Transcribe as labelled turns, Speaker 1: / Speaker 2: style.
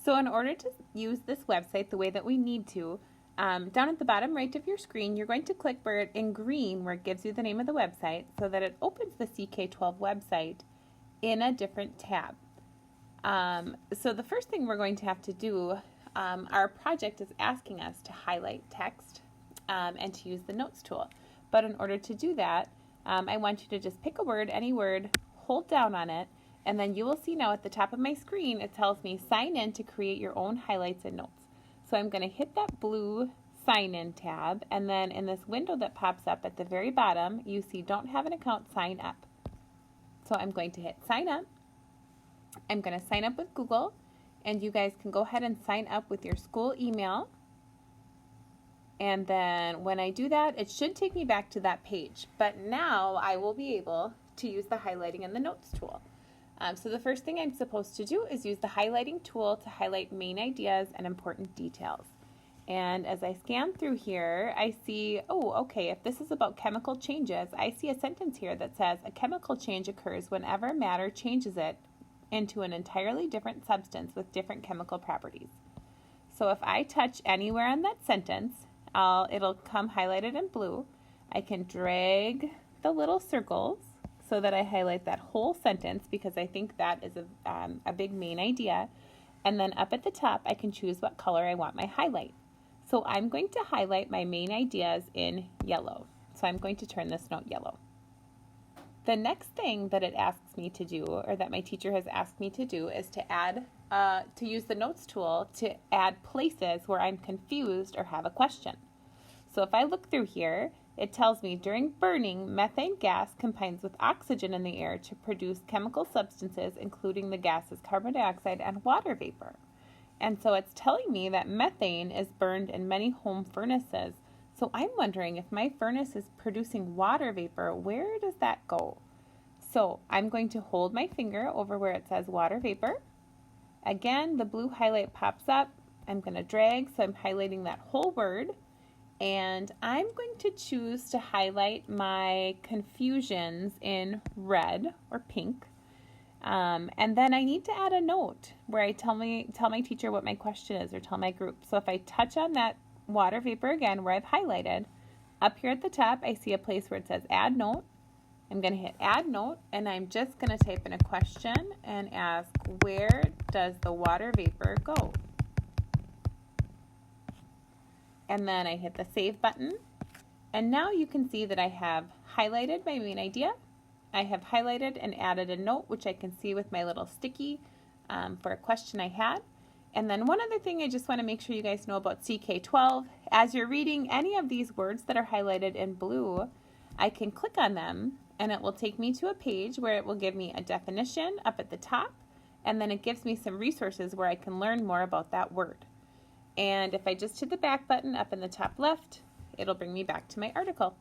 Speaker 1: So in order to use this website the way that we need to, down at the bottom right of your screen, you're going to click where it in green where it gives you the name of the website so that it opens the ck-12 website in a different tab. So the first thing we're going to have to do, our project is asking us to highlight text and to use the notes tool. But in order to do that, I want you to just pick a word, any word, hold down on it, and then you will see now at the top of my screen, it tells me sign in to create your own highlights and notes. So I'm going to hit that blue sign in tab, and then in this window that pops up at the very bottom, you see don't have an account, sign up. So I'm going to hit sign up. I'm going to sign up with Google, and you guys can go ahead and sign up with your school email. And then when I do that, it should take me back to that page. But now I will be able to use the highlighting and the notes tool. So the first thing I'm supposed to do is use the highlighting tool to highlight main ideas and important details. And as I scan through here, I see, oh, okay, if this is about chemical changes, I see a sentence here that says a chemical change occurs whenever matter changes it into an entirely different substance with different chemical properties. So if I touch anywhere on that sentence, it'll come highlighted in blue. I can drag the little circles so that I highlight that whole sentence because I think that is a big main idea. And then up at the top, I can choose what color I want my highlight. So I'm going to highlight my main ideas in yellow. So I'm going to turn this note yellow. The next thing that it asks me to do, or that my teacher has asked me to do, is to use the notes tool to add places where I'm confused or have a question. So if I look through here, it tells me during burning, methane gas combines with oxygen in the air to produce chemical substances, including the gases carbon dioxide and water vapor. And so it's telling me that methane is burned in many home furnaces. So I'm wondering if my furnace is producing water vapor, where does that go? So I'm going to hold my finger over where it says water vapor. Again, the blue highlight pops up. I'm going to drag, so I'm highlighting that whole word. And I'm going to choose to highlight my confusions in red or pink. And then I need to add a note where I tell my teacher what my question is or tell my group. So if I touch on that water vapor again where I've highlighted, up here at the top I see a place where it says add note. I'm going to hit add note, and I'm just going to type in a question and ask, where does the water vapor go? And then I hit the save button, and now you can see that I have highlighted my main idea. I have highlighted and added a note, which I can see with my little sticky for a question I had. And then one other thing I just want to make sure you guys know about ck-12, as you're reading any of these words that are highlighted in blue, I can click on them and it will take me to a page where it will give me a definition up at the top, and then it gives me some resources where I can learn more about that word. And if I just hit the back button up in the top left, it'll bring me back to my article.